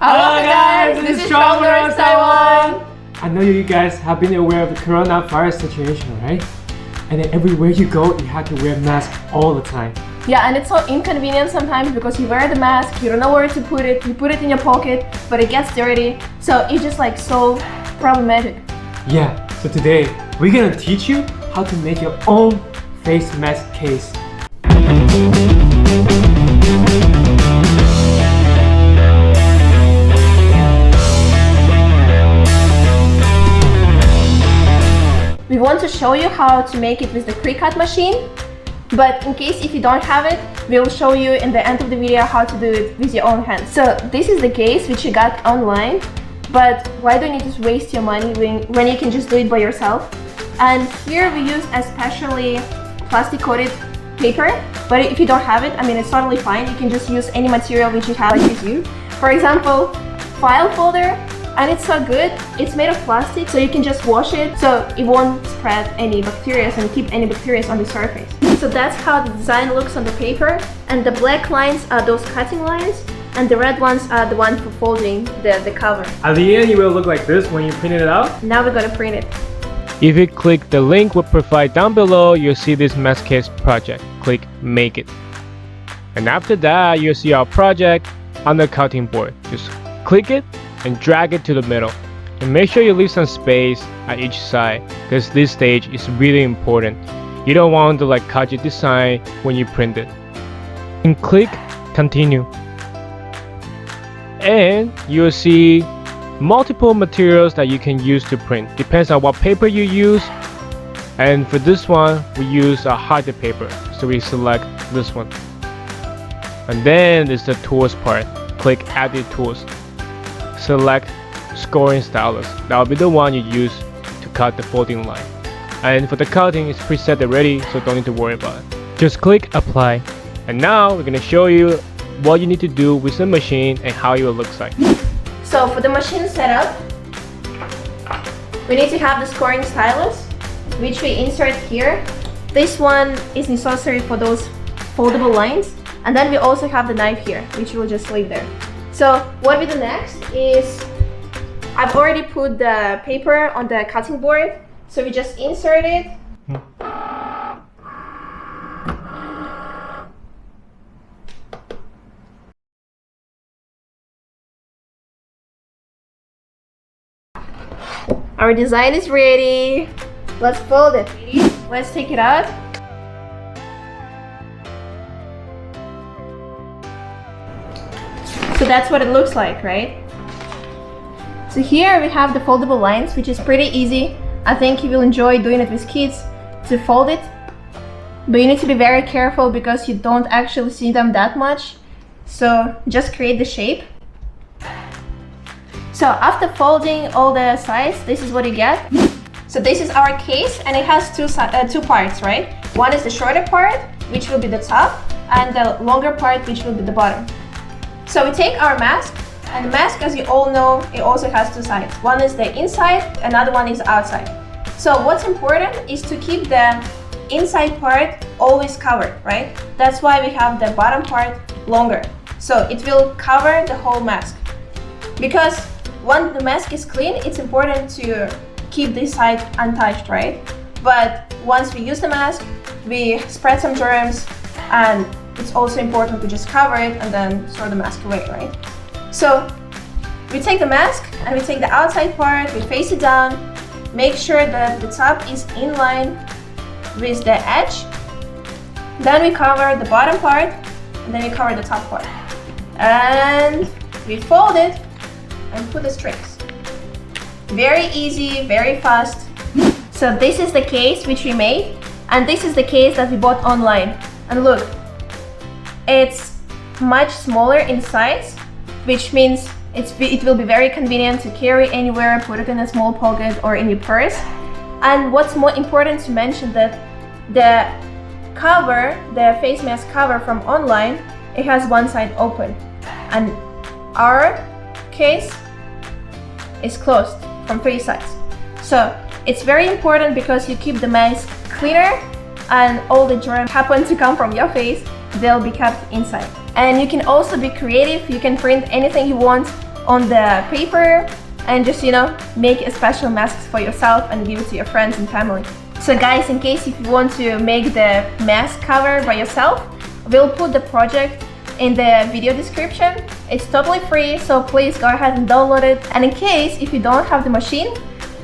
Hello guys, this is Travelers Taiwan. I know you guys have been aware of the coronavirus situation, right? And then everywhere you go, you have to wear a mask all the time. Yeah, and it's so inconvenient sometimes because you wear the mask, you don't know where to put it, you put it in your pocket, but it gets dirty. So it's just like so problematic. Yeah, so today we're gonna teach you how to make your own face mask case. We want to show you how to make it with the Cricut machine, but in case if you don't have it, we will show you in the end of the video how to do it with your own hands. So this is the case which you got online, but why don't you just waste your money when you can just do it by yourself? And here we use a specially plastic coated paper, but if you don't have it, I mean it's totally fine. You can just use any material which you have with you. For example, file folder. And it's so good, it's made of plastic, so you can just wash it so it won't spread any bacteria and keep any bacteria on the surface. So that's how the design looks on the paper, and the black lines are those cutting lines, and the red ones are the ones for folding the cover. At the end, it will look like this when you print it out. Now we're gonna print it. If you click the link we provide down below, you'll see this maskcase project. Click Make It. And after that, you'll see our project on the cutting board. Just click it and drag it to the middle, and make sure you leave some space at each side because this stage is really important. You don't want to cut your design when you print it. And click Continue, and you'll see multiple materials that you can use to print. Depends on what paper you use, and for this one we use a harder paper, so we select this one. And then there's the tools part. Click Edit Tools. Select scoring stylus. That will be the one you use to cut the folding line. And for the cutting, it's preset already, so don't need to worry about it. Just click Apply. And now we're gonna show you what you need to do with the machine and how it will look like. So for the machine setup, we need to have the scoring stylus, which we insert here. This one is necessary for those foldable lines. And then we also have the knife here, which we'll just leave there. So what we do next is, I've already put the paper on the cutting board, so we just insert it. Our design is ready. Let's fold it. Let's take it out. So that's what it looks like, right? So here we have the foldable lines, which is pretty easy. I think you will enjoy doing it with kids to fold it. But you need to be very careful because you don't actually see them that much. So just create the shape. So after folding all the sides, this is what you get. So this is our case, and it has two parts, right? One is the shorter part, which will be the top, and the longer part, which will be the bottom. So we take our mask, and the mask, as you all know, it also has two sides. One is the inside, another one is outside. So what's important is to keep the inside part always covered, right? That's why we have the bottom part longer. So it will cover the whole mask. Because once the mask is clean, it's important to keep this side untouched, right? But once we use the mask, we spread some germs, and it's also important to just cover it and then throw the mask away, right? So we take the mask and we take the outside part, we face it down, make sure that the top is in line with the edge. Then we cover the bottom part, and then we cover the top part. And we fold it and put the strings. Very easy, very fast. So this is the case which we made, and this is the case that we bought online. And look, it's much smaller in size, which means it will be very convenient to carry anywhere, put it in a small pocket or in your purse. And what's more important to mention, that the cover, the face mask cover from online, it has one side open, and our case is closed from three sides. So it's very important because you keep the mask cleaner, and all the germs happen to come from your face, they'll be kept inside. And you can also be creative. You can print anything you want on the paper and just, you know, make a special masks for yourself and give it to your friends and family. So guys, in case if you want to make the mask cover by yourself, we'll put the project in the video description. It's totally free, so please go ahead and download it. And in case if you don't have the machine,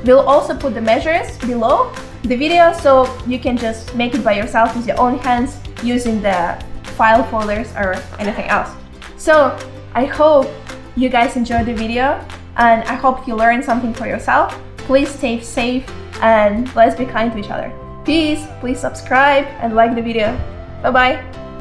we'll also put the measures below the video, so you can just make it by yourself with your own hands using the file folders or anything else. So I hope you guys enjoyed the video, and I hope you learned something for yourself. Please stay safe and let's be kind to each other. Peace. Please subscribe and like the video. Bye bye.